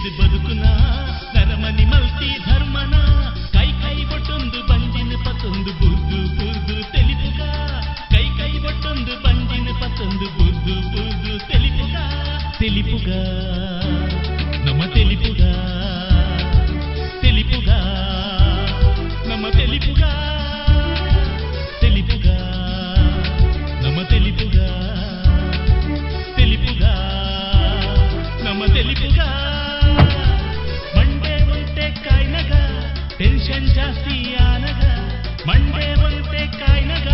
ಇದು ಬದುಕುನ ನರಮನಿ ಮಲ್ತಿ ಧರ್ಮನ ಕೈ ಕೈ ಬೊಟ್ಟೊಂದು ಬಂಜಿನ ಪತ್ತೊಂದು ಬುರ್ದು ಬುರ್ದು ತೆಲಿಪುಗ ಕೈ ಕೈ ಬೊಟ್ಟೊಂದು ಬಂಜಿನ ಪತ್ತೊಂದು ಬುರ್ದು ಬುರ್ದು ತೆಲಿಪುಗ ತೆಲಿಪುಗ ನಮ್ಮ ತೆಲಿಪುಗ ತೆಲಿಪುಗ ನಮ್ಮ ತೆಲಿಪುಗ ತೆಲಿಪುಗ ನಮ್ಮ ತೆಲಿಪುಗ ತೆಲಿಪುಗ ನಮ್ಮ ತೆಲಿಪುಗ ಮಂಡೆ ಒಂಟೆ ಕಾಯ್ನಗ ಟೆನ್ಷನ್ ಜಾಸ್ತಿ ಆನಗ ಮಂಡೆ ಒಂಟೆ ಕಾಯ್ನಗ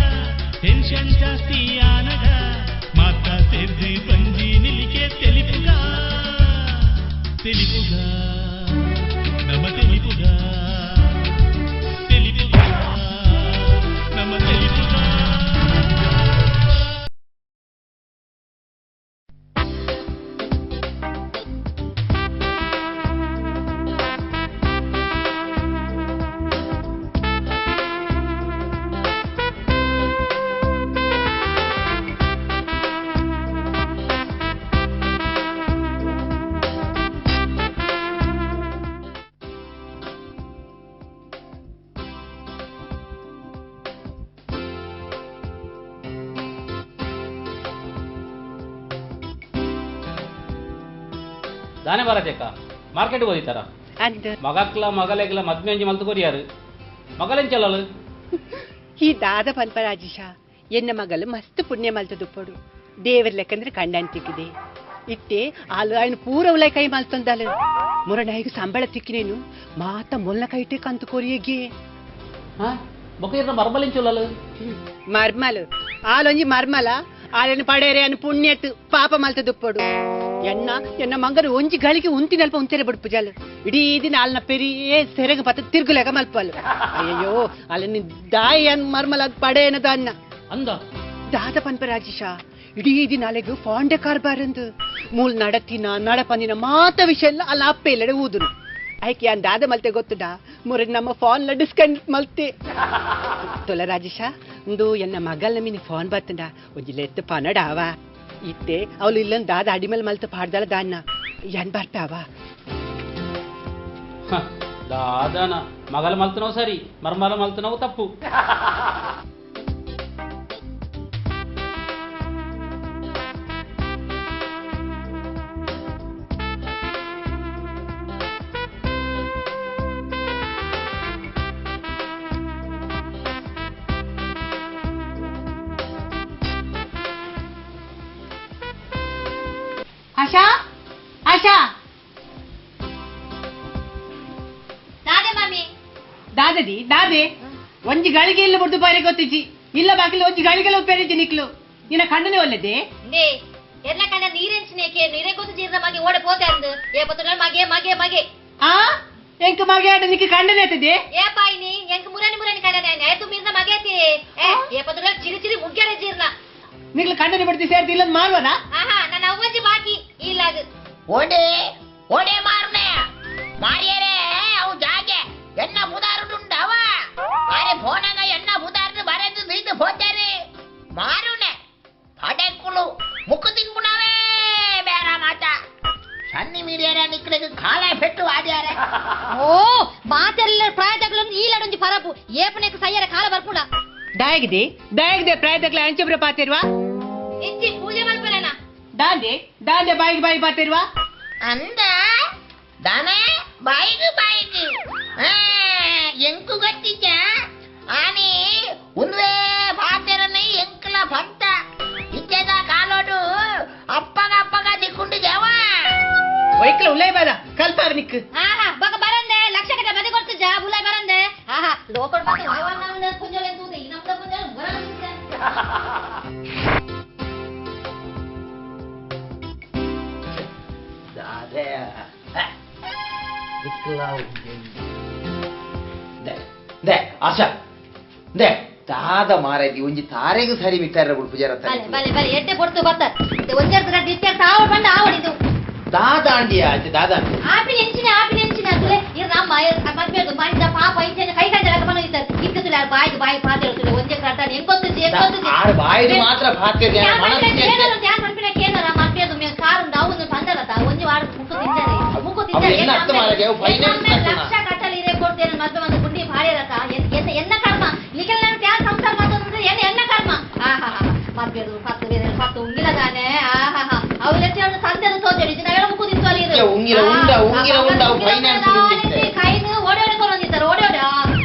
ಟೆನ್ಷನ್ ಜಾಸ್ತಿ ಆನಗ ಮಾತ ಸೇರ್ದು ಬಂಜಿ ನಿಲಿಕೆ ತೆಲಿಪುಗ ತೆಲಿಪುಗ ನಮ್ಮ ತೆಲಿಪುಗ ತೆಲಿಪುಗ ನಮ್ಮ ತೆಲಿಪುಗ. ದಾನೆ ಬರದೇಕ ಮಾರ್ಕೆಟ್ ಹೋದಿತ್ತಾರ ಮಗಕ್ಲ ಮಗಲೆಗ್ಲ ಮದ್ಮೆಂಜಿ ಮಲ್ತು ಕೊರಿಯಾರು ಮಗಲೆಂಚಲ್ಲ ಈ ದಾದ ಪನ್ಪ ರಾಜೇಶ ಎನ್ನ ಮಗಲು ಮಸ್ತ್ ಪುಣ್ಯ ಮಲ್ತದುಪ್ಪಡು ದೇವರ ಲೆಕ್ಕಂದ್ರೆ ಕಂಡಂತಿಕ್ಕಿದೆ ಇಟ್ಟೆ ಆಲು ఆయన ಪೂರ ಉಲೈ ಕೈ ಮಲ್ತಂದಾಲು ಮುರಡಾಯಿಗೆ ಸಂಬಳ ತಿಕ್ಕಿನೇನು ಮಾತ ಮೊಲ್ಲ ಕೈಟೆ ಕಂತು ಕೊರಿಯಗೆ ಬೊಕ್ಕ ಮರ್ಮಲೆಂಚಲ್ಲ ಮರ್ಮಲು ಆಲೊಂಜಿ ಮರ್ಮಲ ಆಳನ್ನು ಪಡೇರೆ ಅನ್ನು ಪುಣ್ಯತ್ತು ಪಾಪ ಮಲ್ತದುಪ್ಪಡು ಎನ್ನ ಮಂಗರು ಒಂಜಿ ಗಳಿಗೆ ಉಂತಿನಲ್ಪ ಉಂತೆರೆ ಬಡ್ಪು ಜಾಲು ಇಡೀ ದಿನ ಅಲ್ನ ಪೆರಿಯೇ ಸೆರೆಗೆ ಪತ್ತ ತಿರ್ಗುಲೆಗ ಮಲ್ಪಲು ಅಯ್ಯೋ ಅಲ್ಲನ್ನು ದಾಯಿ ಅನ್ ಮರ್ಮಲ ಪಡೇನದ ಅನ್ನ ಅಂದ ದಾದ ಪನ್ಪ ರಾಜೇಶ ಇಡೀ ದಿನ ಅಲೆಗು ಫಾಂಡೆ ಕಾರ್ಬಾರಂದು ಮೂಲ್ ನಡತಿನ ನಡಪಂದಿನ ಮಾತ ವಿಷಯ ಎಲ್ಲ ಅಲ್ಲ ಅಪ್ಪ ಎಲ್ಲಡೆ ಊದುನು ಆಯ್ಕೆ ಅನ್ ದಾದ ಮಲ್ತೆ ಗೊತ್ತುಡ ಮುರ ನಮ್ಮ ಫೋನ್ ಡಿಸ್ಕೌಂಟ್ ಮಲ್ತೆ ತೊಲ ರಾಜೇಶ ಒಂದು ಎನ್ನ ಮಗಲ್ನ ಮಿನಿ ಫೋನ್ ಬರ್ತಂಡ ಒಂಜಿ ಲೆತ್ತು ಪನಡಾವ ಇತ್ತೆ ಅವಳು ಇಲ್ಲೊಂದು ದಾದ ಅಡಿಮೇಲೆ ಮಲ್ತು ಪಾಡ್ದಾಳ ದಾನ್ನ ಏನ್ ಬರ್ತಾವ ದಾದನ ಮಗಲ ಮಲ್ತನವು ಸರಿ ಮರ್ಮಲ ಮಲ್ತನವು ತಪ್ಪು. ಆಶಾ ಆಶಾ ದಾದೆ ಮಮ್ಮಿ ದಾದದಿ ದಾದೆ ಒಂಜಿ ಗಳಿಗೆ ಇಲ್ಲ ಬಡ್ದು ಬಾರಿ ಗೊತ್ತಿಜ್ಜಿ ಇಲ್ಲ ಬಾಕಿಲು ಒಂಜಿ ಗಳಿಗೆಲ್ಲ ಉಪ್ಪೇರಿಜ್ಜಿ ನಿಕ್ಲು ನಿನ್ನ ಕಣ್ಣನೆ ಒಳ್ಳೆದೆ ನೇ ಎಲ್ಲ ಕಣ್ಣ ನೀರೆಂಚಿನೇಕೆ ನೀರೇ ಗೊತ್ತು ಜೀರ್ಣ ಮಗೆ ಓಡೆ ಪೋತೆ ಅಂದು ಏ ಪತ್ರ ಮಗೆ ಮಗೆ ಮಗೆ ಆ ಎಂಕ ಮಗೆ ಆಡ ನಿಕ್ಕೆ ಕಂಡನೆ ಆತದೆ ಏ ಪಾಯಿನಿ ಎಂಕ ಮುರಾನಿ ಮುರಾನಿ ಕಣ್ಣನೆ ಆಯ್ತು ಮೀರ್ನ ಮಗೆತಿ ಏ ಪತ್ರ ಚಿರಿ ಚಿರಿ ಮುಗ್ಗ್ಯಾರೆ ಜೀರ್ಣ ನಿಕ್ಲು ಕಂಡನೆ ಬಿಡ್ತಿ ಸೇರ್ತಿ ಇಲ್ಲೊಂದು ಮಾಡುವನ ಆಹಾ ನನ್ನ ಅವ್ವಜ್ಜಿ ಬಾಕಿ ಇಲ್ಲಾಗ ಓಡೆ ಓಡೆ ಮಾರ್ನೆ ಮಾರಿಯರೆ ಅವು ಜಾಗೆ ಎನ್ನ ಬುದಾರುಡುಂಡವ ಅರೆ ಫೋನಾಗ ಎನ್ನ ಬುದಾರ್ದು ಬರೆದು ದೀದು ಹೋತಾರೆ ಮಾರುನೆ ಪಡೆಕುಳು ಮುಕ್ಕು ತಿನ್ಪುಣವೇ ಬೇರ ಮಾತ ಸನ್ನಿ ಮೀರಿಯರೆ ನಿಕ್ಲಿಗೆ ಕಾಲ ಪೆಟ್ಟು ಆಡ್ಯಾರೆ ಓ ಮಾತೆಲ್ಲ ಪ್ರಾಯದಗಳನ್ನು ಈಲಾಡೊಂಜಿ ಪರಪು ಏಪನೆಕ್ ಸಯ್ಯರ ಕಾಲ ಬರ್ಪುಡ ದಾಯಗಿದೆ ಪ್ರಾಯದಕ್ಲ ಅಂಚಬ್ರ ಪಾತಿರ್ವಾ ಇಜ್ಜಿ ಪೂಜೆ ಮಲ್ಪೆನ ದಾಂಡೆ ದಾಂಡೆ ಬಾಯಿಗೆ ಬಾಯಿ ಪಾತಿರ್ವಾ ಅಂದ ದನೆ ಬಾಯಿಗೆ ಬಾಯಿಗೆ ಎಂಕು ಗಟ್ಟಿಜ ಆನೆ ಉನ್ವೇ ಪಾತೆರನೆ ಎಂಕಲ ಪಂತ ಇಜ್ಜದ ಕಾಲೋಡು ಅಪ್ಪಗ ಅಪ್ಪಗ ದಿಕ್ಕೊಂಡಿದ್ದೇವ ವೈಕ್ಲ ಉಲ್ಲೈ ಬಾದ ಕಲ್ಪಾರ ನಿಕ್ ಆಹಾ ಬಗ ಬರಂದೆ ಲಕ್ಷ ಕಡೆ ಬದೆ ಕೊಡ್ತು ಜಾ ಬುಲೈ ಬರಂದೆ ಆಹಾ ಲೋಕಲ್ ಬಗೆ ವಾಯವಾನ ಕುಂಜಲೆ ತೂದೆ ಈ ನಮ್ದ ಕುಂಜಲೆ ಬರಂದೆ ದಾದೆ ಇಕ್ಲಾ ದೆ ಆಶಾ ದೆ ದಾದ ಮಾರೈತಿ ಒಂಜಿ ತಾರೆಗೂ ಸರಿ ಬಿಟ್ಟಾರ ಪೂಜಾರ ಬಲೆ ಬಲೆ ಬಲೆ ಎಟ್ಟೆ ಪೊಡ್ತು ಬತ್ತ ಒಂಜರ್ತ ಗಟ್ಟಿ ಇತ್ತೆ ಸಾವ ಬಂಡ ಆವಡಿದು ದಾದ ಆಂಡಿಯಾ ದಾದ ಆಪಿ ನೆಂಚಿನ ತುಲೆ ಇರ ನಮ್ಮ ಮದ್ವೆದು ಮಂಜ ಪಾಪ ಇಂಚೆ ಕೈ ಕಂಜಲ ಕಮನ ಇತ್ತ ಇಕ್ಕುತ್ತಲ ಬಾಯಿ ಪಾತಿರುತ್ತಲೆ ಒಂಜೆ ಕರ್ತ ಎಂಗೊತ್ತು ಆರು ಬಾಯಿದು ಮಾತ್ರ ಪಾತ್ಯದೆ ಮನಸ್ಸು ಕೇನರ ಧ್ಯಾನ ಮಾಡ್ಪಿನ ಕೇನರ ಮದ್ವೆದು ಮೇ ಕಾರು ಡೌನ್ ಬಂದರತ ಒಂಜಿ ವಾರ ಮುಕ್ಕು ತಿಂದರೆ ಎನ್ನ ಅರ್ಥ ಮಾರಗೆ ಅವು ಫೈನಾನ್ಸ್ ಲಕ್ಷ ಕಟ್ಟಲಿ ಇರೇ ಕೊಡ್ತೇನೆ ಮದ್ವೆ ಒಂದು ಗುಂಡಿ ಭಾರಿ ರಕ ಎನ್ನ ಕರ್ಮ ನಿಖಿಲ್ ನಾನು ಯಾವ ಸಂಸಾರ ಮಾಡ್ತಾರೆ ಎನ್ನ ಕರ್ಮ ಮದ್ವೆದು ಪತ್ತು ಉಂಗಿಲದಾನೆ ಅವ್ರ ಸಂತೆದು ತೋಜಡಿ ನಾವೆಲ್ಲ ಮುಕ್ಕುದಿತ್ತು ಅಲ್ಲಿ ಇದು ಉಂಗಿಲ ಉಂಡ ಫೈನಾನ್ಸ್ ಕೈನು ಓಡೋಡೆ ಕೊರೊಂದಿದ್ದಾರೆ ಓಡೋಡೆ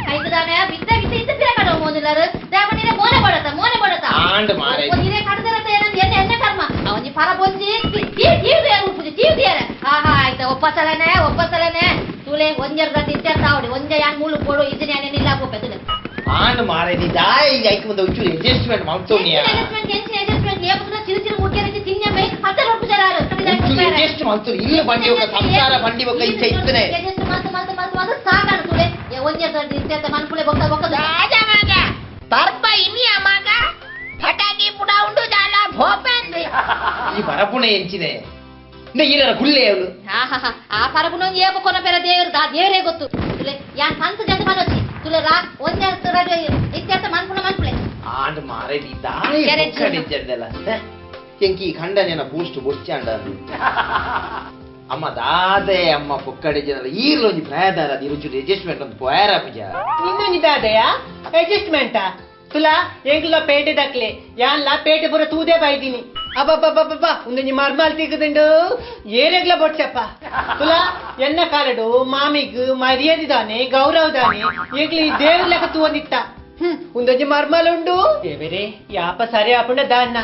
ಕೈದಾನೆ ಬಿದ್ದ ಇದ್ದ ಕಡೆ ಮೋದಿಲ್ಲರು ದೇವನಿಗೆ ಮೋನೆ ಬಡತ ಆಂಡ್ ಮಾರೆ ಒಂದಿನೇ ಕಡದರತ ಎನ್ನ ಕರ್ಮ ಅವನಿ ಫಲ ಬೊಂಜಿ ತೀವ್ದೆ ಉಪ್ಪುಜಿ ತೀವ್ದಿಯಾರೆ ಆಯ್ತಾ ಒಪ್ಪಸಲನೆ ತುಲೆ ಒಂಜರ್ದ ತಿಂತಾವಡಿ ಒಂಜ ಯಾನ್ ಮೂಲು ಕೊಡು ಇದನ್ನ ಏನಿಲ್ಲ ಹೋಗ್ಬೇಕು ಆಂಡ್ ಮಾರೆ ನಿ ದಾಯಿ ಐಕ ಮುಂದೆ ಒಂಚೂರು ಅಡ್ಜಸ್ಟ್ಮೆಂಟ್ ಮಾಡ್ತೋನಿಯಾ ಅಡ್ಜಸ್ಟ್ಮೆಂಟ್ ಏಪುನ ಚಿರು ಮುಟ್ಟಿಯ ರೀತಿ ತಿನ್ನೆ ಮೈ ಹತ್ತ ರೂಪಾಯಿ ಅಡ್ಜಸ್ಟ್ ಮಾಡ್ತೋರಿ ಇಲ್ಲ ಬಂಡಿ ಹೋಗ ಸಂಸಾರ ಬಂಡಿ ಹೋಗ ಇಚ್ಛೆ ಇತ್ತನೆ ಅಡ್ಜಸ್ಟ್ ಮಾತು ಸಾಕಾಣ ತುಲೆ ಒಂಜರ್ದ ತಿಂತ ಮನ್ಪುಳೆ ಬೊಕ್ಕ ರಾಜಮಗ ತರ್ಪ ಇನಿಯ ಮಗ ಪಟಾಕಿ ಪುಡ ಉಂಡು ಜಾಲ ಭೋಪೆಂದು ಈ ಬರಪುಣೆ ಎಂಚಿನೆ ನೀರ ಗುಳ್ಳೆ ಅವಳು ಆ ಪರಪುನ ಏಪ ಕೊನ ಪೆರ ದೇವರೇ ಗೊತ್ತು ತುಲೆ ಯಾನ್ ಸಂತ ಜನ ಮನೋಜಿ ತುಲೆ ರಾ ಒಂಜರ್ದ ಇತ್ಯರ್ಥ ಮನ್ಪುಳೆ ಆಂಡ್ ಮಾರೆ ನಿ ದಾಯಿ ಕಡಿದ್ದಲ್ಲ ಎಂಕಿ ಖಂಡನೆನ ಬೂಸ್ಟ್ ಬೊಚ್ಚಾಂಡ ಅಮ್ಮ ದಾದೆ ಅಮ್ಮ ಪೊಕ್ಕಡೆ ಜನರ ಈರ್ಲೊಂಜಿ ಪ್ರಯಾದಾರ ದಿ ರುಚಿ ಅಡ್ಜಸ್ಟ್ಮೆಂಟ್ ಒಂದು ಪೋಯರ ಪೂಜ ಇನ್ನೊಂದು ದಾದೆಯ ಅಡ್ಜಸ್ಟ್ಮೆಂಟಾ ತುಲಾ ಎಂಗ್ಲ ಪೇಟೆ ದಕ್ಲೆ ಯಾನ್ಲ ಪೇಟೆ ಪೂರ ತೂದೆ ಬೈದಿನಿ ಅಬ್ಬಬ್ಬಬ್ಬಬ್ಬ ಒಂದೊಂಜಿ ಮರ್ಮಾಲ್ ತಿಕ್ಕದಂಡು ಏರೆಗ್ಲ ಬೊಡ್ಸಪ್ಪ ತುಲಾ ಎನ್ನ ಕಾಲಡು ಮಾಮಿಗ್ ಮರ್ಯಾದಿದಾನೆ ಗೌರವದಾನೆ ಏಗ್ಲಿ ದೇವ್ರ ಲೆಕ್ಕ ತೂವನಿತ್ತ ಒಂದೊಂಜಿ ಮರ್ಮಾಲ್ ಉಂಡು ದೇವರೇ ಯಾಪ ಸರಿ ಆಪುಂಡ ದಾನ್ನ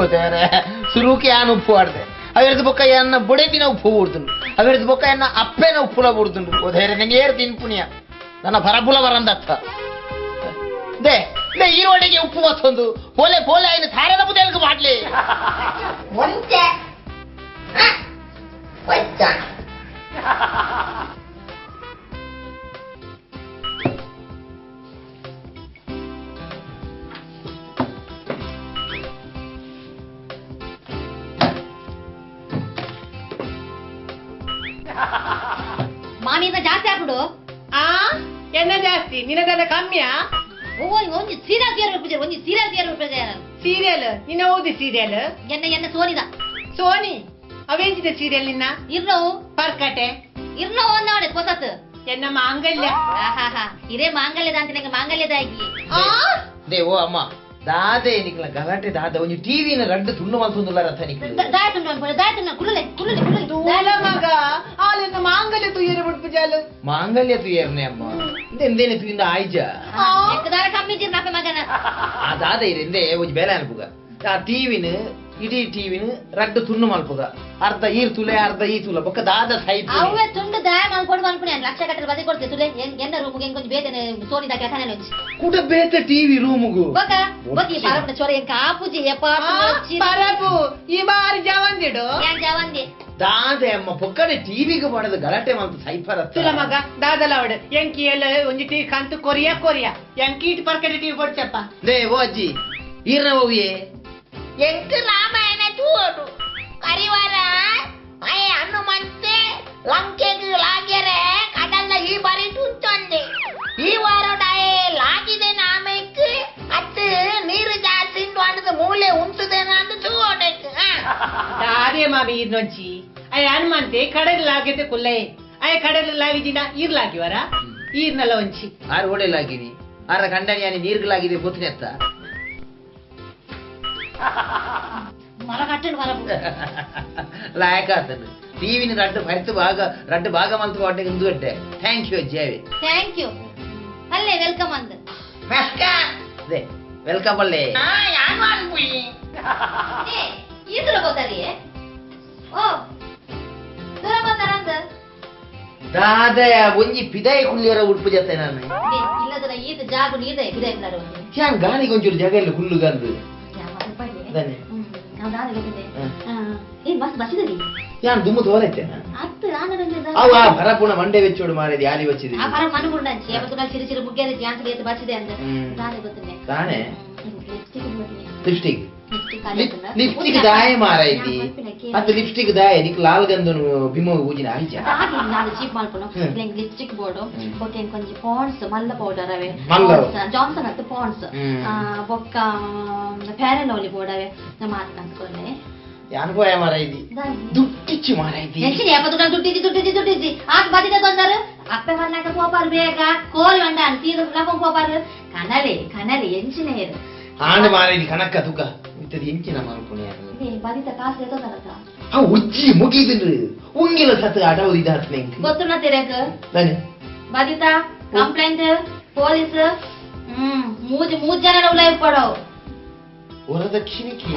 ಓದಾರೆ ಸುರುಕೆ ಯಾನು ಉಪ್ಪು ಆಡ್ದೆ ಅವೆರದು ಬೊಕ್ಕ ಎನ್ನ ಬೊಡೆದಿನ ಉಪ್ಪು ಬುಡ್ತುಂಡು ಅವೆರದು ಬೊಕ್ಕ ಎನ್ನ ಅಪ್ಪೆನ ಉಪ್ಪುಲ ಬುಡ್ತುಂಡು ಓದಾರೆ ನಂಗೆ ಏರು ತಿನ್ಪುಣ್ಯ ನನ್ನ ಪರಪುಲ ಬರಂದತ್ತ ದೇ ಈ ಒಡೆಗೆ ಉಪ್ಪು ಮತ್ತೊಂದು ಪೋಲೆ ಆಯ್ತು ಥಾರದ ಬುದೇಲ್ಗೆ ಮಾಡ್ಲಿ ಒಂಚೆ ಒಚ್ಚ ಮಾಮಿಯಿಂದ ಜಾಸ್ತಿ ಆಗ್ಬಿಡು ಎನ್ನ ಜಾಸ್ತಿ ನಿನಗದ ಕಮ್ಮಿಯಾ ಒಂಜಿ ಸೀರಿಯಲ್ ಪೂಜೆ ಒಂಜಿ ಸೀರಿಯಲ್ ಪೂಜೆ ಸೀರಿಯಲ್ ನಿನ್ನ ಓದಿ ಸೀರಿಯಲ್ ಎನ್ನ ಸೋನಿದ ಸೋನಿ ಅವೇಂಚಿದ ಸೀರಿಯಲ್ ನಿನ್ನ ಇರ್ನವು ಪರ್ಕಟೆ ಇರ್ನೋ ಒಂದಾವಡೆ ಹೊಸತ್ ಎನ್ನ ಮಾಂಗಲ್ಯ ಇದೇ ಮಾಂಗಲ್ಯದ ಅಂತ ನಂಗೆ ಮಾಂಗಲ್ಯದಾಗಿ ದೇ ಓ ಅಮ್ಮ ದಾದೆ ನಿಕ್ಲ ಗಲಾಟೆ ದಾದ ಒಂಜಿ ಟಿವಿನ ರಡ್ಡು ತುಂಡು ಮಲ್ತುಂದುಲ್ಲ ರಥ ನಿಕ್ಲ ದಾಯ್ತು ಕುಳಲೆ ದೂಲ ಮಗ ಆಲೆನ್ನ ಮಾಂಗಲ್ಯ ತುಯ್ಯರೆ ಬಿಡ್ಪುಜಾಲು ಮಾಂಗಲ್ಯ ತುಯ್ಯರ್ನೆ ಅಮ್ಮ ಎಂದೇನೆ ತುಯಿಂದ ಆಯ್ಜ ಎಕ್ಕದಾರ ಕಮ್ಮಿ ಜಿರ್ನಾಪೆ ಮಗನ ಆ ದಾದ ಇರೆಂದೆ ಒಂಜಿ ಬೇಲೆ ಅನ್ಪುಗ ಆ ಟಿವಿನ ಇಡೀ ಟಿವಿನ ರಡ್ಡು ತುಂಡು ಮಲ್ಪುಗ ಅರ್ಧ ಈರ್ ತುಲೆ ಅರ್ಧ ಈ ತುಲ ಬೊಕ್ಕ ದಾದ ಸೈಡ್ ಅವೇ ತುಂಡು ದಾಯ ಮಾಡ್ಕೊಂಡು ಅನ್ಪುಣೆ ಲಕ್ಷ ಕಟ್ಟಲು ಬದಿ ಕೊಡ್ತೆ ತುಲೆ ಎನ್ನ ರೂಮ್ಗೆ ಕೊಂಚ ಬೇತನೆ ಸೋನಿದ ಕೆಲಸ ಒಂಜಿ ಕುಡ ಬೇತ ಟಿವಿ ರೂಮುಗು ಬಗ್ಗಿ ಪರಪನ ಚೊರೆ ಎಂಕ ಆಪುಜಿ ಯಪ್ಪ ಪರಪು ಈ ಬಾರಿ ಜವಂದಿಡು ಯಾನ್ ಜವಂದಿ ದಾದೆ ಅಮ್ಮ ಪೊಕ್ಕಡೆ ಟಿವಿಗೆ ಮಾಡದ ಗಲಾಟೆ ಮಲ್ತು ಸೈಫರ್ ತುಲ ಮಗ ದಾದಲವಡು ಎಂಕಿ ಎಲ್ಲ ಒಂಜಿ ಟಿವಿ ಕಂತು ಕೊರಿಯಾ ಎಂಕಿ ಇಟ್ಟು ಪರ್ಕಡೆ ಟಿವಿ ಕೊಡ್ಚಪ್ಪ ದೇ ಓ ಅಜ್ಜಿ ಈರ್ನ ಹೋಗಿಯೇ ಎಂಕ್ ರಾಮಾಯಣ ತೂಡು ಕರಿವಾರ ಅಯ್ಯ ಅನ್ನು ಮಂತೆ ಲಂಕೆಗೆ ಲಾಗ್ಯರೆ ಕಡಲ್ನ ಈ ಬಾರಿ ತುಂಚೊಂದೆ ಈ ವಾರ ಲಾಗಿದೆ ನಾಮಕ್ಕೆ ಅತ್ತು ನೀರು ಜಾಸ್ತಿ ಅಂದು ಮೂಲೆ ಉಂಟುದೇನ ಅಂದು ತೂಡಕ್ಕೆ ದಾದೆ ಮಾಮಿ ಇರ್ನೊಂಚಿ ಅಯ್ಯ ಹನುಮಂತೆ ಕಡಲ್ ಲಾಗಿದೆ ಕುಲ್ಲೆ ಅಯ್ಯ ಕಡಲ್ ಲಾಗಿದಿನ ಈರ್ಲಾಗಿವರ ಈರ್ನಲ್ಲ ಒಂಚಿ ಆರು ಓಡೆಲಾಗಿನಿ ಆರ ಕಂಡನಿಯಾನಿ ನೀರ್ಗಲಾಗಿದೆ ಗೊತ್ತಿನೆತ್ತ ಮರ ಕಟ್ಟಲು ಬರಬು ಲಾಯಕಾತನು ಟಿವಿನ ರಡ್ಡು ಭಾಗ ಮಲ್ತು ಹೊಟ್ಟೆ ಇಂದು ಗಂಟೆ ಥ್ಯಾಂಕ್ ಯು ಅಜ್ಜಿ ಥ್ಯಾಂಕ್ ಯು ಅಲ್ಲೇ ವೆಲ್ಕಮ್ ಅಂದ ದೇ ವೆಲ್ಕಮ್ ಅಲ್ಲೇ ಯಾರು ಅನ್ಬುಯಿ ಈತರ ಗೊತ್ತಲ್ಲಿ ಓ ದೂರ ಬಂದಾರ ಅಂದ ದಾದಯ ಒಂಜಿ ಪಿದಾಯಿ ಕುಳ್ಳಿಯರ ಉಡುಪು ಜತೆ ನಾನು ಇಲ್ಲದರ ಈತ ಜಾಗು ನೀದೆ ಬಿದೆ ಚಾನ್ ಗಾನಿಗೆ ಒಂಚೂರು ಜಾಗ ಇಲ್ಲ ಕುಳ್ಳುಗಂದು ದಾರಿ ಗೊತ್ತಿದೆ ಏನ್ ಬಸ್ ಬಸ್ಸಿದೆ ಯಾನ್ ದುಮ್ಮು ತೋರೈತೆ ಅತ್ತು ನಾನು ಅವ ಭರಪುಣ ಮಂಡೆ ವೆಚ್ಚೋಡು ಮಾರೇದಿ ಯಾಲಿ ವಚ್ಚಿದೆ ಆ ಪರ ಮಣ್ಣು ಗುಂಡಂಚಿ ಅವತ್ತು ನಾನು ಸಿರಿ ಸಿರಿ ಮುಗ್ಗೆದ ಚಾನ್ಸ್ ಗೆ ಬಚ್ಚಿದೆ ಅಂತ ದಾರಿ ಗೊತ್ತಿದೆ ತಾನೆ ಲಿಪ್ಸ್ಟಿಕ್ ಲಿಪ್ಸ್ಟಿಕ್ ದಾಯ ಮಾರೈತಿ ಅದು ಲಿಪ್ಸ್ಟಿಕ್ ದಾಯ ನಿಕ್ ಲಾಲ್ ಗಂಧನು ಬಿಮೋ ಊಜಿನ ಆಯ್ಚ ನಾನು ಚೀಪ್ ಮಾಡ್ಕೊನು ಲಿಪ್ಸ್ಟಿಕ್ ಬೋರ್ಡು ಓಕೆ ಕೊಂಚ ಪಾಂಡ್ಸ್ ಮಲ್ಲ ಪೌಡರ್ ಅವೇ ಜಾನ್ಸನ್ ಅತ್ತು ಪಾಂಡ್ಸ್ ಬೊಕ್ಕ ಫೇರ್ ಅಂಡ್ ಲವ್ಲಿ ಬೋರ್ಡ್ ಅವೇ ನಮ್ಮ ಮಾತು ಕಂಡ್ಕೊಂಡೆ ಯಾನ್ ಪೋಯ ಮಾರೈತಿ ದುಡ್ಡಿಚ್ಚಿ ಮಾರೈತಿ ಎಂಚಿನಿ ಅಪ್ಪ ದುಡ್ಡಿಚ್ಚಿ ಆಕ್ ಬದಿದ ತೊಂದರೆ ಅಪ್ಪೆ ಮನ್ನಾಕ ಕೋಪಾರು ಬೇಗ ಕೋರಿ ಅಂಡ ಅಂತೀರು ಲಫಂ ಕೋಪಾರು ಕನಲೆ ಎಂಚಿನೇ ಇರು ಆಂಡ ಮಾರೈತಿ ಕಣಕ್ಕ ತುಕ ಇತ್ತದ ಎಂಚಿನ ಮಾರ್ಪುಣೆ ಬದಿತ ಕಾಸು ತೊಂದರತ ಆ ಉಜ್ಜಿ ಮುಗಿದಿನ್ರಿ ಉಂಗಿಲ ಸತ್ತು ಅಡವು ಇದಾತ್ನೆ ಗೊತ್ತುನ ತೆರೆಕ ಬನ್ನಿ ಬದಿತ ಕಂಪ್ಲೇಂಟ್ ಪೊಲೀಸ್ ಮೂಜ್ ಜನ ಉಲಾಯ್ ಪಡೋ ವರದಕ್ಷಿಣೆಗೆ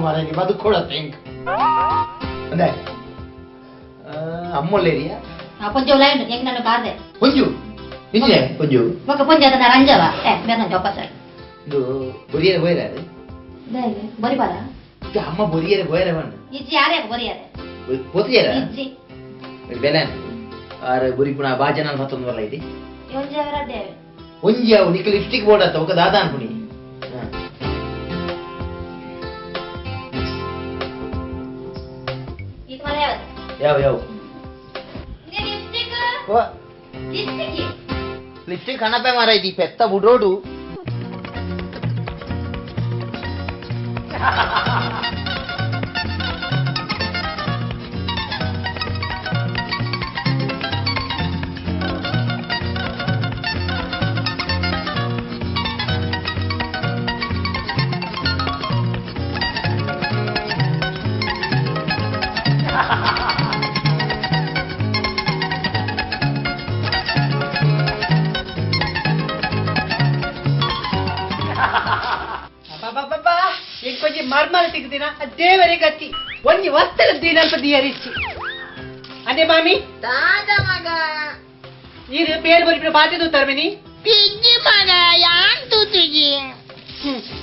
ಮಾರಾಯ ಬದುಕೋಳ ಥ್ಯಾಂಕ್ ಅಂದೆ ಅಮ್ಮೋಲೇರಿಯಾ ಪೊಂಜು ಲೈನ್ ಹೆಂಗ್ ನಾನು ಕಾರ್ದೆ ಪೊಂಜು ನಿಜೆ ಪೊಂಜು ಮಗ ಪೊಂಜು ಅದ ರಂಜವ ಮೇನ ಜೊಪ್ಪ ಸರ್ ಇದು ಬೊರಿಯರೆ ಬೋಯರಾದೆ ದೇಗೆ ಬರಿ ಬಾರ ಅಮ್ಮ ಬೊರಿಯರೆ ಬೋಯರೆ ಬಣ್ಣ ಇಜ್ಜಿ ಯಾರೇ ಬರಿಯಾರೆ ಪೊತಿಯರ ಇಜ್ಜಿ ಬೆಲೆನ್ ಆರ ಬುರಿ ಪುನಾ ಬಾಜನ ಮತ್ತೊಂದು ಬರಲ್ಲ ಇದೆ ಒಂಜಿ ಅವರಡ್ಡೆ ಒಂಜಿ ಅವು ನಿಕ್ಕ ಲಿಪ್ಸ್ಟಿಕ್ ಬೋರ್ಡ್ ಅತ್ತ ಒಕ ದಾದ ಅನ್ಪುನಿ ಇದು ಮಲೆ ಯಾವ ಲಿಪ್ಸ್ಟಿಕ್ ಓ ಲಿಪ್ಸ್ಟಿಕ್ ಲಿಪ್ಸ್ಟಿಕ್ ಹಣಪೆ ಮಾರೈತಿ ಪೆತ್ತ ಬುಡೋಡು కొంచెం మర్మల తిగుదినా దేవరే గతి కొన్ని వస్తలు దీనల్ప దియరిచ్చి అంటే మామి దాదా మగ ఈ పేరు బలిపిన బాధ్యత ತರ್ಮಿನಿ ತಿಜ್ಜಿ ಮಗ ಯಾನ್ ತುತಿಜಿ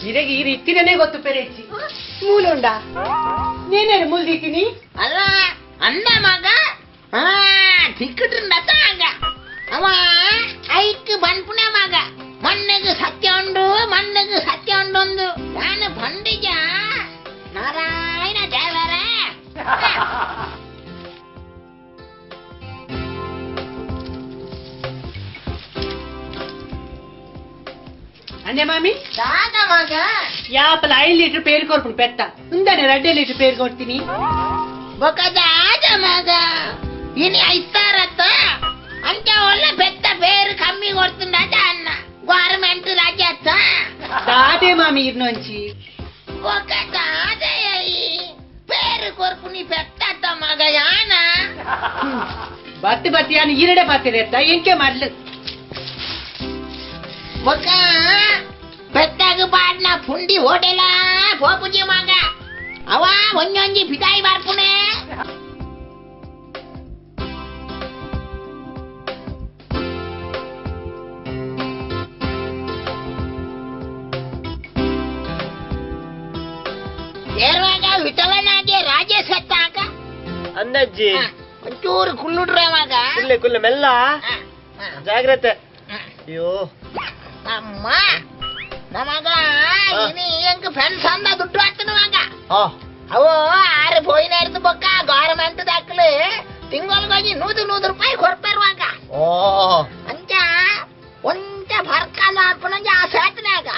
ಇರೆಗೆ ಈ ರೀತಿನೇ ಗೊತ್ತು ಪೆರೆಚ್ಚಿ ಮೂಲುಂಡ ನೀನೇನು ಮುಲ್ದಿತೀನಿ ಅಲ್ಲ ಅಂದ ಮಗ ಟಿಕೆಟ್ ನತಾಗ ಅವ ಐಕ್ ಬನ್ಪುಣ ಮಗ ಮಣ್ಣೆಗೆ ಸತ್ಯ ಉಂಡು ಒಂದು ನಾನು ಬಂದಿಜ ನಾರಾಯಣ ದೇವರ అంటే మామి దాదా మಗ యాపల 5 లీటర్ పేరు కొడుకు పెట్ట ఉందని 2 లీటర్ పేరు కొಡ್ತೀನಿ ఒక దాదా మಗ ఇని ఐస్తారత్త అంటే వాళ్ళ పెద్ద పేరు కమ్మి కొడుతుండట అన్న గవర్నమెంట్ రాజ్యత్త దాటే మామి ఇర్నొంచి ఒక దాదయ్యి పేరు కొడుకుని పెట్టత్త మగ యాన బత్తి బత్తి అని ఈరడే బత్తిరెత్త ఇంకే మడ్లు ఒక పెద్దగా పాడిన పుండి హోటలా పోపుజీ మగ అవా ಒಂಜೊಂಜಿ ಪಿತಾಯಿ ಬಾರ್ಪುನೆ ಏರುವಾಗ ವಿಠಲನಾಗೆ ರಾಜೇಶ್ ಹತ್ತಾಕ ಅಂದಜ್ಜಿ ಒಂಚೂರು ಕುಳ್ಳುಡ್ರೆ ಮಗ ಕುಲ್ಲೆ ಮೆಲ್ಲ ಜಾಗ್ರತೆ ಅಯ್ಯೋ ಅಮ್ಮ ನಮಗ ಇನಿ ಎಂಕ್ ಫ್ರೆಂಡ್ಸ್ ಅಂದ ದುಡ್ಡು ಹಾಕ್ತಾನ ಮಗ ಅವು 6 పోయిన ಇರ್ದು ಬೊಕ್ಕ ಗವರ್ನಮೆಂಟ್ ದಾಖಲೆ ತಿಂಗಳಿಗೆ 100 ರೂಪಾಯಿ ಕೊಡ್ತಾರ ಮಗ ಅಂಚ ಒಂಚ ಬರ್ಕಾಲ ಹಾಕ್ಕೊಂಡ ಆ ಸೇತನಾಗ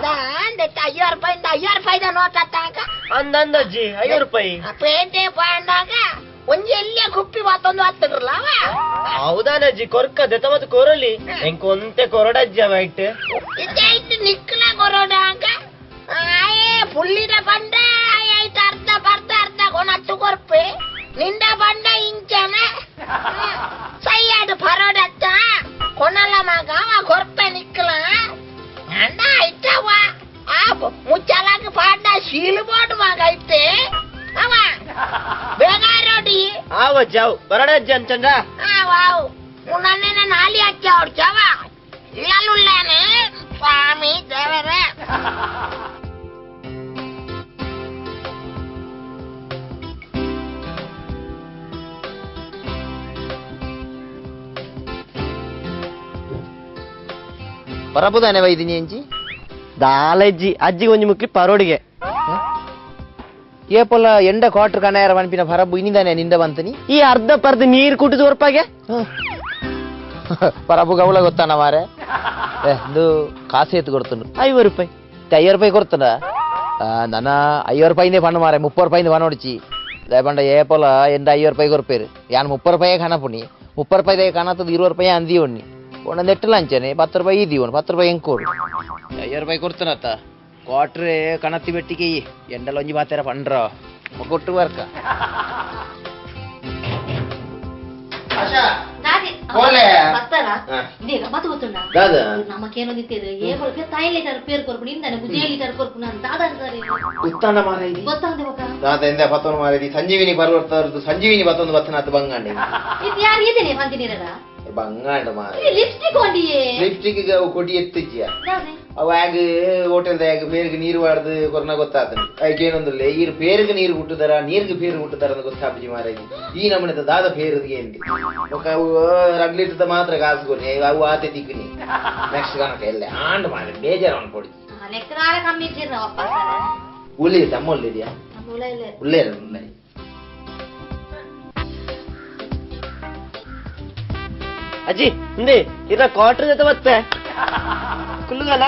ನಾನ್ 50 ರೂಪಾಯಿ ನೋಟ್ ಹತ್ತಾಕ ಅಂದಜ್ಜಿ 5 ರೂಪಾಯಿ ಪೇಟೆ ಪಾಂಡಾಗ ಒಂಜಿ ಎಲ್ಲೇ ಕುಪ್ಪಿ ಮತ್ತೊಂದು ಹತ್ತಿರಲ್ಲ ಅವ ಹೌದಾನಜ್ಜಿ ಕೊರ್ಕದೆ ತಮ್ಮದು ಕೊರಲಿ ಎಂಕೊಂತೆ ಕೊರಡಜ್ಜ ವೈಟ್ ಇದ್ದಾಯ್ತು ನಿಕ್ಕಲ ಕೊರೋಡಾಗ ಆಯೇ ಪುಲ್ಲಿನ ಬಂಡ ಆಯ್ತು ಅರ್ಧ ಬರ್ಧ ಕೊನತ್ತು ಕೊರ್ಪೆ ನಿಂದ ಬಂಡ ಇಂಚನ ಸೈಯಾಡು ಪರೋಡತ್ತ ಕೊನಲ್ಲ ಮಗ ಕೊರ್ಪೆ ನಿಕ್ಕಲ ಅಂಡ ಆಯ್ತವ ಆ ಮುಚ್ಚಲಾಗ ಪಾಡ ಶೀಲು ಬೋರ್ಡ್ ಮಗ ಐತೆ ಅವ ಬೇಗಾರೋಡಿ ಆವ ಜಾವ್ ಬರಡ ಜಂಚಂಡ ವಾವ್ ಮುನ್ನನ್ನ ನಾಲಿ ಹಚ್ಚ ಹೊಡ್ಚವ ಇಲ್ಲುಲ್ಲಾನೆ ಸ್ವಾಮಿ ದೇವರೇ ಪರಬುದಾನೆ ವೈದಿನಿ ಎಂಜಿ ದಾಲಜ್ಜಿ ಅಜ್ಜಿ ಒಂಜಿ ಮುಕ್ಲಿ ಪರೋಡಿಗೆ ಏಪೊಲ ಎಂಡ ಕ್ವಾರ್ಟರ್ ಕನಾಯರ ಮನ್ಪಿನ ಪರಬು ಇನ್ನಿದಾನೆ ನಿಂದ ಬಂತನಿ ಈ ಅರ್ಧ ಪರ್ದ ನೀರು ಕುಟ್ಟಿದ ಹೊರಪಾಗೆ ಪರಬು ಗೌಳ ಗೊತ್ತಾನ ಮಾರೆ ಇದು ಕಾಸು ಎತ್ತು ಕೊಡ್ತನು ₹50 ₹50 ಕೊಡ್ತನ ನನ್ನ ₹50 ಪಣ್ಣು ಮಾರೆ ₹30 ಪಣ ಹೊಡಿಚಿ ಪಂಡ ಏಪೊಲ ಎಂಡ ₹50 ಕೊರ್ಪೇರು ಯಾನ್ ₹30 ಕಣಪುನಿ ₹30 ಕಣತದ ₹20 ಅಂದಿ ಒಣ್ಣಿ ಒಂದೊಂದು ಎಟ್ಟಲ್ಲ ಅಂಚನೆ ₹10 ಇದೀವಿ ₹10 ಎಂಕೋಡು ₹50 ಕೊಡ್ತಾನತ್ತ ಕ್ವಾಟ್ರೆ ಕಣತ್ತಿ ಬೆಟ್ಟಿಗೆ ಎಂಡಲ್ಲ ಒಂಜಿ ಬಾತೆರ ಪಂಡ್ರ ಕೊಟ್ಟು ಬರ್ಕ ಸಂಜೀವಿನಿ ಬರ್ವರ್ತದ್ದು ಸಂಜೀವಿನಿ ಬತ್ತೊಂದು ಬತ್ತನಾಥ ಬಂಗಾಂಡೆ ಬಂಗಾಂಡ ಮಾರ ಲಿಪ್ಸ್ಟಿಕ್ ಕೊಡಿ ಎತ್ತಿಜ್ಜಿಯ ಅವಾಗ ಹೋಟೆಲ್ದಾಗ ಪೇರಿಗೆ ನೀರು ವಾಡ್ದು ಕೊರೋನಾ ಗೊತ್ತಾತನು ಅದಕ್ಕೆ ಏನೊಂದಿಲ್ಲ ಈ ಪೇರಿಗೆ ನೀರು ಹುಟ್ಟುದಾರ ನೀರಿಗೆ ಪೇರು ಹುಟ್ಟುದಾರ ಅಂತ ಗೊತ್ತಾಪಜಿ ಮಾರಾಜಿ ಈ ನಮ್ಮನೆ ದಾದ ಪೇರಿಗೆ ಎಂದಿ ಅವು 2 ಲೀಟರ್ ಮಾತ್ರ ಕಾಸು ಕೊಡಿ ಅವು ಆತೆ ತಿಕ್ಕನಿ ನೆಕ್ಸ್ಟ್ ಕಣಕ ಎಲ್ಲ ಆಂಡ್ ಮಾಡಿ ಬೇಜಾರು ಅನ್ಕೊಡಿ ಉಳ್ಳಿ ತಮ್ಮ ಉಳ್ಳಿದ್ಯಾ ಉಳ್ಳೇ ಉಳ್ಳೆ ಅಜ್ಜಿ ಹಿಂದೆ ಇರ ಕ್ವಾರ್ಟರ್ ಜೊತೆ ಮತ್ತೆ ಕುಲ್ಲುಗಲ್ಲ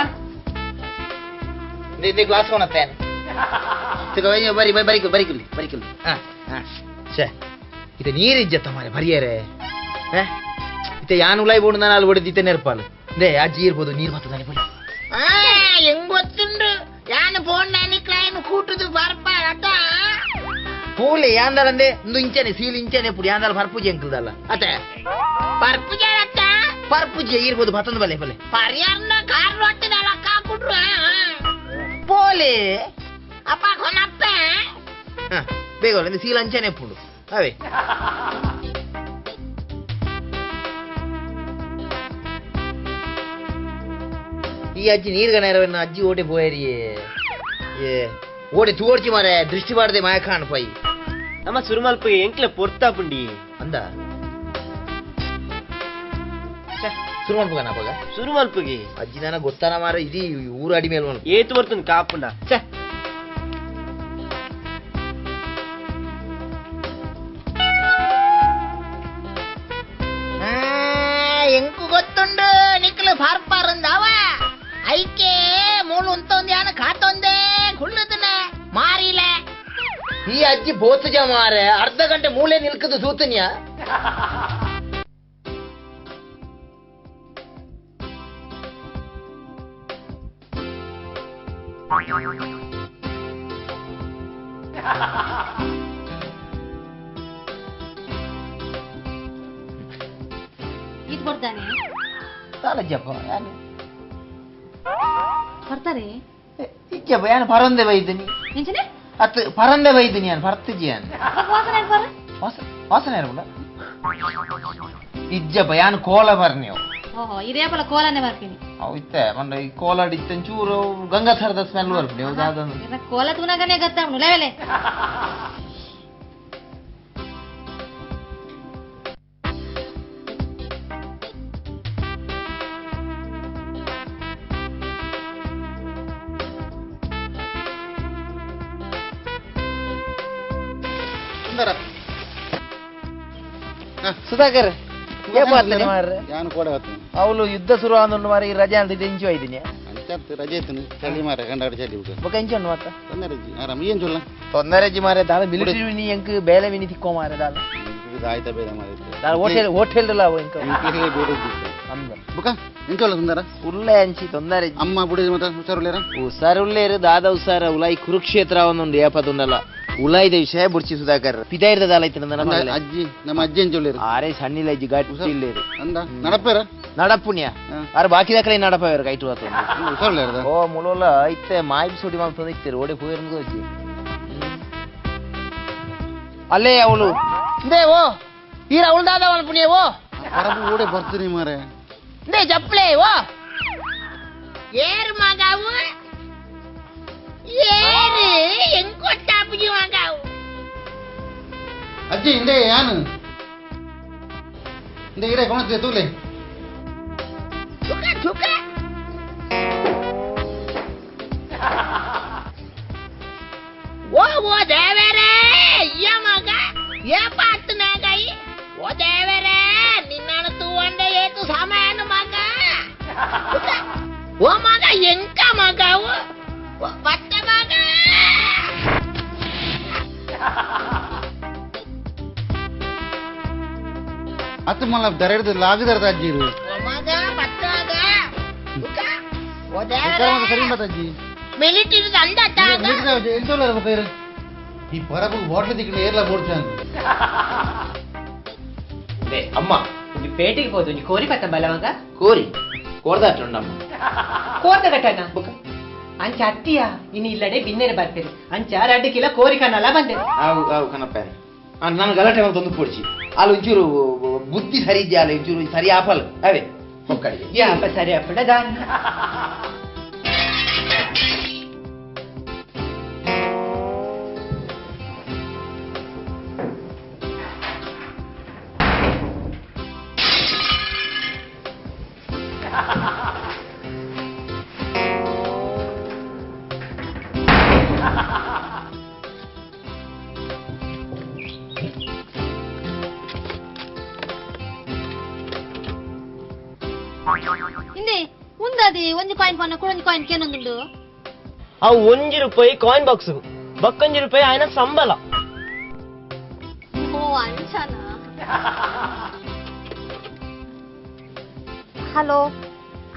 ಗ್ಲಾಸ್ ಕೊಣತ್ತೇನೆ ಬರಿ ಬರಿಕು ಬರಿಕುಲ್ಲಿ ಬರಿಕುಲ್ಲಿ ಇದು ನೀರಿಜ್ಜತ್ತ ಮಾರೆ ಬರಿಯರೆ ಇತ್ತೆ ಯಾನ್ ಉಲಾಯಿ ಬೋಡು ನಾನು ಅಲ್ಲಿ ಹೊಡೆದಿತ್ತೆ ನೆರ್ಪಾಲು ದೇ ಅಜ್ಜಿ ಇರ್ಬೋದು ನೀರು ಬರ್ತದಾನೆ ಬರಿ ಹೆಂಗ್ ಗೊತ್ತುಂಡು ಯಾನು ಫೋನ್ ಕ್ಲೈನ್ ಕೂಟುದು ಬರ್ಪ ಅಟ ಪೂಲೆ ಯಾಂದರಂದೆ ಒಂದು ಇಂಚನೆ ಸೀಲ್ ಇಂಚನೆ ಪುಡಿ ಯಾಂದರ ಪರ್ಪುಜಿ ಅಂಕಲ್ದಲ್ಲ ಅತ್ತೆ ಪರ್ಪುಜೆ ಅಟ್ಟ ಪರ್ಪುಜಿ ಇರ್ಬೋದು ಮತ್ತೊಂದು ಬಲೆ ಬಲೆ ಪರಿಯರ್ನ ಕಾರ್ ಹೊಟ್ಟಿದಲ್ಲ ಕಾಕುಟ್ರು ಪೋಲೆ ಅಪ್ಪ ಕೊನಪ್ಪ ಬೇಗ ಒಂದು ಸೀಲ್ ಅಂಚನೆ ಪುಡು ಅವೇ ಈ ಅಜ್ಜಿ ನೀರ್ಗಣ ಇರವನ್ನ ಅಜ್ಜಿ ಓಟೆ ಪೋಯರಿಯೇ ಓಡೆ ತೋಡ್ಚಿ ಮಾರೆ ದೃಷ್ಟಿ ಬಾರದೆ ಮಾಯ ಕಾಣ್ ಪೈ ನಮ್ಮ ಸುರುಮಲ್ಪಿಗೆ ಎಂಕ್ಲೆ ಪೊರ್ತಾ ಪುಂಡಿ ಅಂದ ಸುರುಮಲ್ಪಗ ನಾಪಗ ಸುರುಮಲ್ಪಿಗೆ ಅಜ್ಜಿ ನನಗೆ ಗೊತ್ತಾನ ಮಾರ ಇದು ಊರು ಅಡಿ ಮೇಲೆ ಏತು ಬರ್ತುಂಡು ಕಾಪುಂಡ ಎಂಕು ಗೊತ್ತುಂಡು ನಿಕ್ಲು ಪಾರ್ಪಾರಂದವ ಐಕೆ ಮೂಲು ಉಂತೊಂದ್ಯಾನ ಕಾತೊಂದೇ ಕುಳ್ಳದನ ಮಾರಿಲೆ ಈ ಅಜ್ಜಿ ಬೋತುಜ ಮಾರೆ ಅರ್ಧ ಗಂಟೆ ಮೂಲೆ ನಿಲ್ಕದು ಸೂತನ್ಯ ಇದು ಬರ್ತಾನೆ ಸಾಲಜ್ಜಪ್ಪ ಯಾನು ಬರ್ತಾರೆ ಇಜ್ಜಪ್ಪ ಯಾನು ಪರಂದೆ ಬೈದನಿ ನಿಂಚನೆ ಅತ್ ಪರಂದೆ ಬೈದನಿ ಯಾನು ಪರ್ತಿಜಿ ಯಾನು ವಾಸನೆ ಬರ ವಾಸನೆ ಇರಬಲ್ಲ ಇಜ್ಜಪ್ಪ ಯಾನು ಕೋಲ ಬರ್ನಿಯವು ಓಹೋ ಇದೇ ಪಲ ಕೋಲನೆ ಬರ್ತೀನಿ ಅವು ಇತ್ತೆ ಮಂಡ ಈ ಕೋಲಾಡಿ ಚೂರು ಗಂಗಾಧರದ ಸ್ಮೆಲ್ ಬರ್ಬಿಡಿ ಹೌದಾದ ಕೋಲ ತುನಗನೆ ಗತ್ತ ನುಲೆವೆಲೆ ಸುಧಾಕರ್ ಏನ್ ಮಾಡ್ತೀನಿ ಯಾನು ಕೂಡ ಹೋಗ್ತೀನಿ ಅವಳು ಯುದ್ಧ ಶುರು ಆದೊಂದು ಮಾರಿ ರಜೆ ಅಂತ ಎಂಜು ಆಯ್ತೀನಿ ಅಂಚರ್ತು ರಜೆ ಇತ್ತು ಚಳಿ ಮಾರೆ ಗಂಡಾಡಿ ಚಳಿ ಬಿಟ್ಟು ಬೊಕ್ಕ ಎಂಚು ಮಾತ ತೊಂದರೆ ಆರಾಮ ಏನ್ ಚೊಲ್ಲ ತೊಂದರೆಜ್ಜಿ ಮಾರೆ ದಾದ ಮಿಲಿಟರಿ ವಿನಿ ಎಂಕ್ ಬೇಲೆ ವಿನಿ ತಿಕ್ಕೋ ಮಾರೆ ದಾದ ಇದು ಆಯ್ತಾ ಬೇರೆ ಮಾರೆ ದಾದ ಹೋಟೆಲ್ ಹೋಟೆಲ್ ಅಲ್ಲ ಅವು ಎಂಕ ಬೇರೆ ಇದ್ದಿತ್ತು బుక్క ఇంచోళ్ళ సుందర ಉಳ್ಳೆ ಅಂಚಿ ತೊಂದರೆ అమ్మ బుడి మత ಹುಷಾರುಳ್ಳೇರ ಉಸಾರುಳ್ಳೇರು ದಾದ ಉಸಾರ ಉಲಾಯಿ ಕುರುಕ್ಷೇತ್ರ ಒಂದೊಂದು ಏಪತ್ತುಂಡಲ್ಲ ಉಲಾಯ್ದ ವಿಷಯ ಬುಡ್ಚಿ ಸುಧಾಕರ್ ಪಿತಾಯಿರದ ದಾಲೈತಿನ అజ్జి ನಮ್ಮ ಅಜ್ಜಿ ಎಂಚೋಳ್ಳೇರು ಆರೆ ಸಣ್ಣಿಲ್ಲ ಇಜ್ಜಿ ಗಾಟಿ ಇಲ್ಲೇರು ಅಂದ ನಡಪೇರ ನಡಪುಣ್ಯ ಆರು ಬಾಕಿ ದಾಖಲೆ ನಡಪವೇರು ಕೈಟು ಆತು ಹುಷಾರುಳ್ಳೇರದ ಓ ಮುಳೋಲ ಇತ್ತೆ ಮಾಯಿ ಸೋಡಿ ಮಾಡ್ತದೆ ಇತ್ತೇರು ಓಡೆ ಹೋಗಿರಂದು ಅಜ್ಜಿ ಅಲ್ಲೇ ಅವಳು ఇందే ఓ ఈ రౌల్ దాదా అనుకునే ఓ పరపు ఊడే ಬರ್ತೀನಿ ಮಾರೆ ఇందే చెప్పలే ఓ ఏరు మగావు ఏరు ఎంకో టాపికి మగావు ಅಜ್ಜಿ ಇಂದೆ ಯಾನು ಇಂದೆ ಇಡೆ ಕೊಣತೆ ತೂಲೆ చుక చుక ఓ దేవరే ఏ మగ ఏ పాత్తున్నాగాయి ఓ దేవరే నిన్నను తూ అంటే ఏತು సమయాన మగ ఓ మగ ఇంకా మగావు పట్ట మగ ಅತ್ತು ಮಲ್ಲ ದರೆಡ್ದು ಲಾಗದರ್ದ ಅಜ್ಜಿರು ఓ మగ పట్ట మగ ఓ ಸರಿ దేవరే ಮತ ಅಜ್ಜಿ మిలిటరీ అందాక ಎಂಚೋಳ್ಳೇರ ಬಕೈರು ಈ ಪರಪು ಬಾಟ್ಲು ದಿಕ್ಕಿನ ಏರ್ಲ ಬೋಡ್ಚಾನು ಅಮ್ಮ ಒಂದು ಪೇಟೆಗೆ ಹೋದು ಒಂದು ಕೋರಿ ಕತ್ತ ಬಲವಾಗ ಕೋರಿ ಕೋರ್ದಾಟ್ಲುಂಡಮ್ಮ ಕೋರ್ದ ಕಟ್ಟನ ಅಂಚ ಅತ್ತಿಯ ಇನ್ನು ಇಲ್ಲಡೆ ಬಿನ್ನೆರೆ ಬರ್ತೀರಿ ಅಂಚ 2 ಕಿಲೋ ಕೋರಿ ಕಣ್ಣಲ್ಲ ಬಂದೆ ಅವು ಅವು ಕಣಪ್ಪ ನಾನು ಗಲಾಟೆ ಮಾಡಿ ತಂದು ಕೊಡ್ಸಿ ಅಲ್ಲಿ ಒಂಚೂರು ಬುದ್ಧಿ ಸರಿ ಇದೆಯಾ ಅಲ್ಲಿ ಒಂಚೂರು ಸರಿ ಆಪಲ್ ಅವೇ ಒಕ್ಕಡಿಗೆ ಯಾಪ ಸರಿ ಅಪ್ಪಡ ದಾನ ಹಿಂದೆ ಉಂದದಿ ಒಂದು ಕಾಯಿನ್ ಪನ್ನ ಕುಡೊಂದು ಕಾಯಿನ್ ಕೇನೊಂದುಂಡು ಅವು ₹1 ಕಾಯಿನ್ ಬಾಕ್ಸ್ ₹1 ఆయన ಸಂಬಳ ಓ ಅಂಚನ ಹಲೋ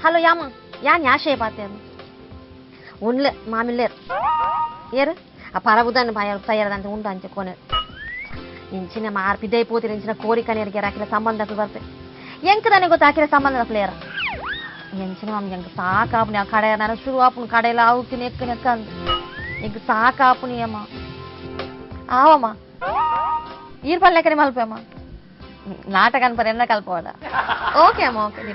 ಹಲೋ ಯಾಮ ಯಾನ್ ಯಾಶೆ ಪಾತೇನು ಉನ್ಲೆ ಮಾಮಿಲ್ಲೇರ್ ಏರು ಆ ಪರಬುದನ್ ಬಾಯಲ್ ತಯಾರದಂತೆ ಉಂಡು ಅಂಚೆ ಕೋನೆ ಇಂಚಿನ ಮಾರ್ ಪಿದೈ ಪೋತಿರ ಇಂಚಿನ ಕೋರಿಕನೆಯರಿಗೆ ಹಾಕಿರ ಸಂಬಂಧ ಬರ್ತೆ ಎಂಕದಾನೆ ಗೊತ್ತ ಹಾಕಿರ ಸಂಬಂಧ ಪ್ಲೇಯರ್ ಎಂಚಿನ ಮಮ್ಗೆ ಎಂಕ ಸಾಕಾಪುನಿ ಆ ಕಡೆ ನಾನು ಶುರು ಆಪುನಿ ಕಡೆಯಲ್ಲ ಆವುಕಿನ ಎಕ್ಕನ ಎಕ್ಕ ಅಂದು ಎಂಕ ಸಾಕಾಪುನಿ ಅಮ್ಮ ಆವಮ್ಮ ಈರ್ ಪಲ್ಲೆಕನೆ ಮಲ್ಪೆ ಅಮ್ಮ ನಾಟಕ ಅನ್ಪರ ಎನ್ನ ಕಲ್ಪವಾಡ ಓಕೆ ಅಮ್ಮ ಓಕೆ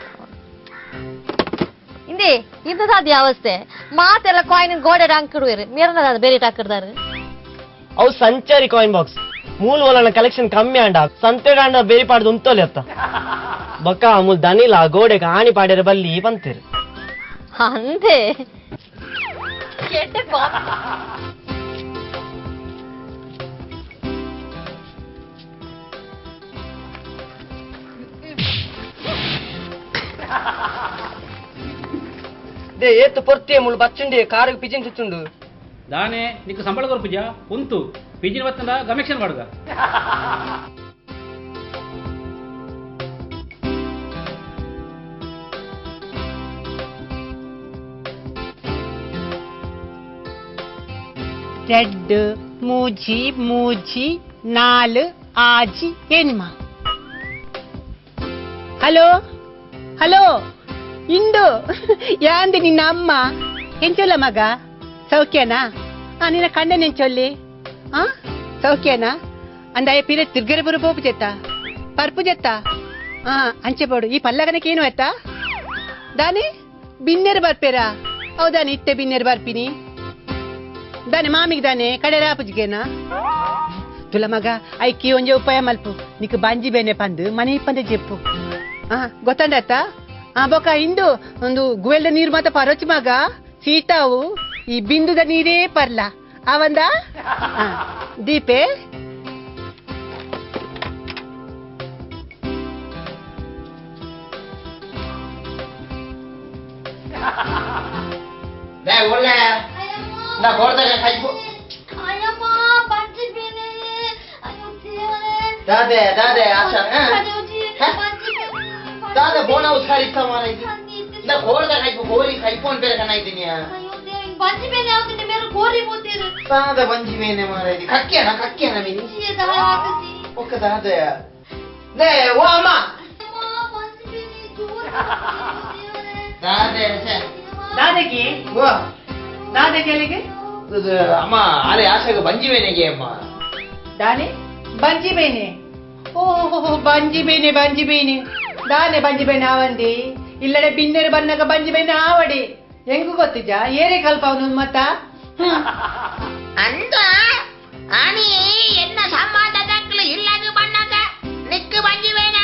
ಇಂದಿ ಇಂದು ಸಾಧ್ಯ ಅವಸ್ಥೆ ಮಾತೆಲ್ಲ ಕಾಯಿನ್ ಗೋಡೆ ಅಂಕಿಡುವರು ಮೇರನದ ಬೇರೆ ಹಾಕಿಡ್ದಾರು ಅವು ಸಂಚಾರಿ ಕಾಯಿನ್ ಬಾಕ್ಸ್ ಮೂಲ ವಲನ ಕಲೆಕ್ಷನ್ ಕಮ್ಮಿ ಅಂಡ ಸಂತೆಗಾಂಡ ಬೇರೆ ಪಾಡ್ದು ಉಂತೋಲಿ ಅತ್ತ ಬಕ್ಕ ಮೂಲ್ ದನಿಲ ಗೋಡೆಗೆ ಆಣಿ ಪಾಡ್ಯರ ಬಲ್ಲಿ ಬಂತೀರಿ ಅಂದೆ ಏತು ಪೊರ್ತಿ ಮುಳು ಬಚ್ಚುಂಡಿ ಕಾರಿಗೆ ಪಿಜಿನ್ ಚುಚ್ಚುಂಡು దానే నీకు సంబళ కొరుపుజా ఉంతు పిజిని వస్తుందా గమేక్షన్ పడుగా ரெண்டு மூஜி மூஜி 4 ஆஜி ಏನಿಮಾ ಹಲೋ ಹಲೋ ಇಂದು ಯಾಂದಿ ನಿನ್ನ ಅಮ್ಮ ಎಂಚೊಲ್ಲ ಮಗ ಸೌಖ್ಯನಾ ನಿನ್ನ ಕಂಡ ನೆಂಚೊಲ್ಲಿ ಸೌಖ್ಯನಾ ಅಂದಾಯ ಪಿರೆ ತಿರ್ಗರೆ ಬರು ಬೋಪು ಜೆತ್ತ ಪರ್ಪು ಜೆತ್ತ ಅಂಚೆ ಬೋಡು ಈ ಪಲ್ಲಗನಕ್ಕೇನು ಆಯ್ತಾ ದಾನಿ ಬಿನ್ನೆರು ಬರ್ಪೇರಾ ಹೌದಾನಿ ಇತ್ತೆ ಬಿನ್ನೆರು ಬರ್ಪಿನಿ దాని మామికి దాని కడే రాపుజిగేనా తుల మగ ఐకి ಒಂಜೆ ಉಪಾಯ ಮಲ್ಪು ನಿಕ್ ಬಾಂಜಿ ಬೇನೆ ಪಂದು ಮನೆ ಇಪ್ಪಂದೆ ಜೆಪ್ಪು ಗೊತ್ತಂಡತ್ತ ಬೊಕ ಇಂದು ಒಂದು ಗುವೆಲ್ದ ನೀರು ಮಾತ ಪರೋಚಿ ಮಗ ಸೀತಾವು ಈ ಬಿಂದುದ ನೀರೇ ಪರ್ಲ ಅವಂದ ದೀಪೆ ಒಳ್ಳೆ ನಾ ಹೊರದಾಗ ಕಾಯ್ಕೊ ಅಯ್ಯಮ್ಮ ಬಂಜಿ ಬೇನೆ ಅಯ್ಯೋ ದಾದೆ ದಾದೆ ಆಶಾ ದಾದ ಬೋನ ಉಸ್ಕಾರಿಸ್ತಾ ಮಾರ ಇದು ಇಂದ ಕೋರ್ದ ಕೈಪು ಕೋರಿ ಕೈಪೋನ್ ಬೇರೆ ಕಣ್ಣ ಇದ್ದೀನಿ ಬಂಜಿ ಮೇಲೆ ಯಾವ್ದು ಮೇರೆ ಕೋರಿ ಬೋತೀರು ದಾದ ಬಂಜಿ ಮೇನೆ ಮಾರ ಇದು ಕಕ್ಕೆನ ಮೀನಿ ಒಕ್ಕ ದಾದ ದೇ ಓ ಅಮ್ಮ ದಾದೆ ದಾದಗೆ ಓ ದಾದಗೆ ಅಲ್ಲಿಗೆ ಇದು ಅಮ್ಮ ಆಲೆ ಆಸೆಗೆ ಬಂಜಿ ಮೇನೆಗೆ ಅಮ್ಮ ದಾನೆ ಬಂಜಿ ಬೇನೆ ಓಹೋ ಬಂಜಿ ಬೇನೆ ದಾನೆ ಬಂಜಿ ಬೇನೆ ಆವಂದಿ ಇಲ್ಲಡೆ ಬಿನ್ನರು ಬನ್ನಗ ಬಂಜಿ ಬೇನೆ ಆವಡಿ ಹೆಂಗು ಗೊತ್ತಿಜ ಏರೇ ಕಲ್ಪ ಅವನು ಮತ್ತ ಅಂದ ಆನಿ ಎನ್ನ ಸಂಬಂಧದಕ್ಕಲು ಇಲ್ಲದು ಬಣ್ಣಗ ನಿಕ್ಕು ಬಂಜಿವೇನ